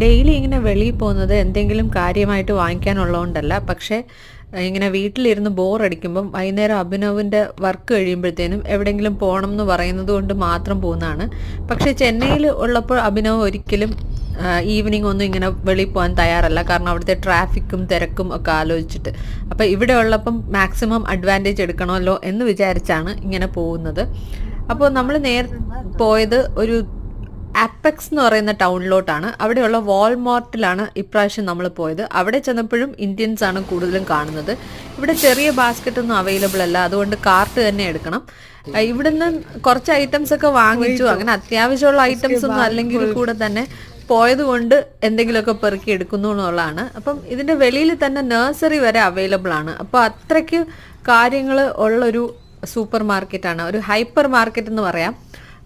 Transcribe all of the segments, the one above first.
Daily ഇങ്ങനെ വെളിയിൽ പോകുന്നത് എന്തെങ്കിലും കാര്യമായിട്ട് വാങ്ങിക്കാനുള്ളതുകൊണ്ടല്ല. പക്ഷേ ഇങ്ങനെ വീട്ടിലിരുന്ന് ബോറടിക്കുമ്പം വൈകുന്നേരം അഭിനവിൻ്റെ വർക്ക് കഴിയുമ്പോഴത്തേനും എവിടെയെങ്കിലും പോകണം എന്ന് പറയുന്നത് കൊണ്ട് മാത്രം പോകുന്നതാണ്. പക്ഷേ ചെന്നൈയിൽ ഉള്ളപ്പോൾ അഭിനവ് ഒരിക്കലും ഈവനിങ് ഒന്നും ഇങ്ങനെ വെളിയിൽ പോകാൻ തയ്യാറല്ല. കാരണം അവിടുത്തെ ട്രാഫിക്കും തിരക്കും ഒക്കെ ആലോചിച്ചിട്ട്. അപ്പോൾ ഇവിടെ ഉള്ളപ്പം മാക്സിമം അഡ്വാൻറ്റേജ് എടുക്കണമല്ലോ എന്ന് വിചാരിച്ചാണ് ഇങ്ങനെ പോകുന്നത്. അപ്പോൾ നമ്മൾ പോയത് ഒരു അപ്പെക്സ് എന്ന് പറയുന്ന ടൗണിലോട്ടാണ്. അവിടെയുള്ള വാൾമാർട്ടിലാണ് ഇപ്രാവശ്യം നമ്മൾ പോയത്. അവിടെ ചെന്നപ്പോഴും ഇന്ത്യൻസ് ആണ് കൂടുതലും കാണുന്നത്. ഇവിടെ ചെറിയ ബാസ്ക്കറ്റ് ഒന്നും അവൈലബിൾ അല്ല, അതുകൊണ്ട് കാർട്ട് തന്നെ എടുക്കണം. ഇവിടുന്ന് കുറച്ച് ഐറ്റംസ് ഒക്കെ വാങ്ങിച്ചു. അങ്ങനെ അത്യാവശ്യമുള്ള ഐറ്റംസ് ഒന്നും അല്ലെങ്കിൽ കൂടെ തന്നെ പോയത് കൊണ്ട് എന്തെങ്കിലുമൊക്കെ പെറുക്കി എടുക്കുന്നു എന്നുള്ളതാണ്. അപ്പം ഇതിൻ്റെ വെളിയിൽ തന്നെ നഴ്സറി വരെ അവൈലബിൾ ആണ്. അപ്പോൾ അത്രയ്ക്ക് കാര്യങ്ങൾ ഉള്ളൊരു സൂപ്പർ മാർക്കറ്റാണ്, ഒരു ഹൈപ്പർ മാർക്കറ്റ് എന്ന് പറയാം.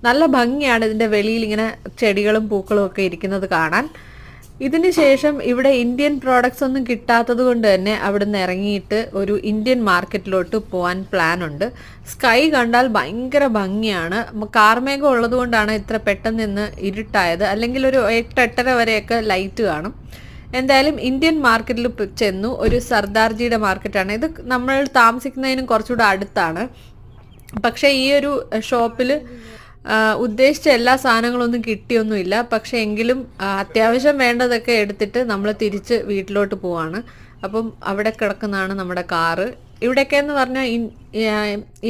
നല്ല ഭംഗിയാണ് ഇതിൻ്റെ വെളിയിൽ ഇങ്ങനെ ചെടികളും പൂക്കളും ഒക്കെ ഇരിക്കുന്നത് കാണാൻ. ഇതിന് ശേഷം ഇവിടെ ഇന്ത്യൻ പ്രോഡക്ട്സ് ഒന്നും കിട്ടാത്തത് കൊണ്ട് തന്നെ അവിടുന്ന് ഇറങ്ങിയിട്ട് ഒരു ഇന്ത്യൻ മാർക്കറ്റിലോട്ട് പോകാൻ പ്ലാൻ ഉണ്ട്. സ്കൈ കണ്ടാൽ ഭയങ്കര ഭംഗിയാണ്. കാർമേഘം ഉള്ളത് കൊണ്ടാണ് ഇത്ര പെട്ടെന്ന് ഇന്ന് ഇരുട്ടായത്, അല്ലെങ്കിൽ ഒരു 8-8:30 വരെയൊക്കെ ലൈറ്റ് കാണും. എന്തായാലും ഇന്ത്യൻ മാർക്കറ്റിൽ ചെന്നു. ഒരു സർദാർജിയുടെ മാർക്കറ്റാണ് ഇത്. നമ്മൾ താമസിക്കുന്നതിനും കുറച്ചുകൂടെ അടുത്താണ്. പക്ഷേ ഈ ഒരു ഷോപ്പിൽ ഉദ്ദേശിച്ച എല്ലാ സാധനങ്ങളൊന്നും കിട്ടിയൊന്നുമില്ല. പക്ഷേ എങ്കിലും അത്യാവശ്യം വേണ്ടതൊക്കെ എടുത്തിട്ട് നമ്മൾ തിരിച്ച് വീട്ടിലോട്ട് പോവാണ്. അപ്പം അവിടെ കിടക്കുന്നതാണ് നമ്മുടെ കാറ്. ഇവിടെയൊക്കെ എന്ന് പറഞ്ഞാൽ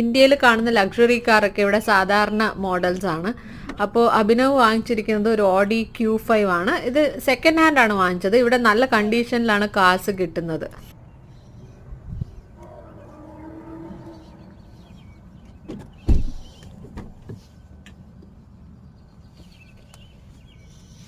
ഇന്ത്യയിൽ കാണുന്ന ലക്ഷറി കാറൊക്കെ ഇവിടെ സാധാരണ മോഡൽസ് ആണ്. അപ്പോൾ അഭിനവ് വാങ്ങിച്ചിരിക്കുന്നത് ഒരു ഓഡി Q5 ആണ്. ഇത് സെക്കൻഡ് ഹാൻഡ് ആണ് വാങ്ങിച്ചത്. ഇവിടെ നല്ല കണ്ടീഷനിലാണ് കാർസ് കിട്ടുന്നത്.